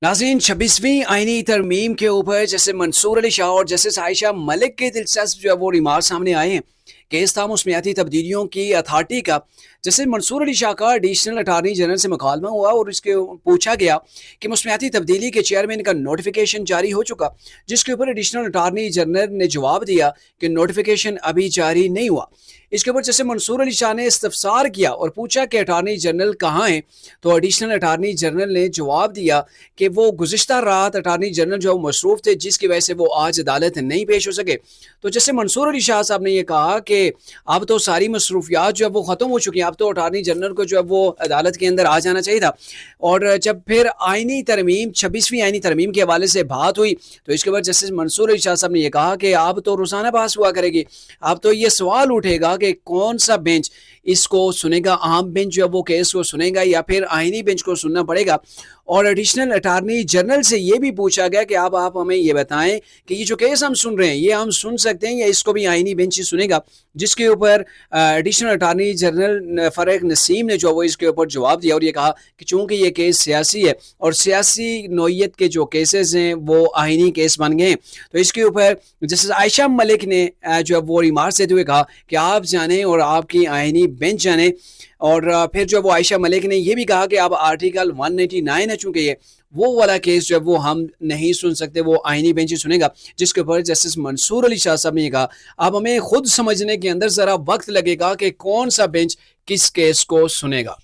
नाज़रीन, 26वीं आईनी तरमीम के ऊपर जैसे मंसूर अली शाह और जस्टिस आयशा मलिक के दिलचस्प जो है वो रिमार्क सामने आए हैं। केस था मौसमियाती तब्दीलियों की अथॉरिटी का। जैसे मंसूर अली शाह का एडिशनल अटारनी जनरल से मुकालमा हुआ और इसके पूछा गया कि मौसमियाती तब्दीली के चेयरमैन का नोटिफिकेशन जारी हो चुका, जिसके ऊपर एडिशनल अटारनी जनरल ने जवाब दिया कि नोटिफिकेशन अभी जारी नहीं हुआ। इसके ऊपर जैसे मंसूर अली शाह ने इस्तफसार किया और पूछा कि अटारनी जनरल कहाँ हैं, तो एडिशनल अटारनी जनरल ने जवाब दिया कि वो गुज़िश्ता रात अटारनी जनरल जो मसरूफ़ थे, जिसकी वजह से वो आज अदालत नहीं पेश हो सके। तो जैसे मंसूर अली शाह साहब ने ये कहा कि अब तो सारी मसरूफियात जो है वो ख़त्म हो चुकी हैं, अब तो अटारनी जनरल को जो है वो अदालत के अंदर आ जाना चाहिए था। और जब फिर आईनी तरमीम 26वीं आईनी तरमीम के हवाले से बात हुई, तो इसके बाद जस्टिस मंसूर अली शाह साहब ने यह कहा कि अब तो रोज़ाना बहस हुआ करेगी। अब तो ये सवाल उठेगा कि कौन सा बेंच इसको सुनेगा, आम बेंच जो है वो केस को सुनेगा या फिर आईनी बेंच को सुनना पड़ेगा। और एडिशनल अटारनी जनरल से ये भी पूछा गया कि अब आप हमें ये बताएं कि ये जो केस हम सुन रहे हैं ये हम सुन सकते हैं या इसको भी आईनी बेंच ही सुनेगा। जिसके ऊपर additional attorney general Farooq Naseem ने जो वो इसके ऊपर जवाब दिया और ये कहा कि चूँकि ये केस सियासी है और सियासी नौइयत के जो केसेस हैं वो आईनी केस बन गए हैं, तो इसके ऊपर जस्टिस आयशा मलिक ने जो है वो रिमार्क देते हुए कहा कि आप जानें और आपकी आईनी बेंच जाने। और फिर जो वो आयशा मलिक ने यह भी कहा कि अब आर्टिकल 189 है, चूंकि ये वो वाला केस जो है वो हम नहीं सुन सकते, वो आईनी बेंच ही सुनेगा। जिसके ऊपर जस्टिस मंसूर अली शाह साहब ने कहा अब हमें खुद समझने के अंदर ज़रा वक्त लगेगा कि कौन सा बेंच किस केस को सुनेगा।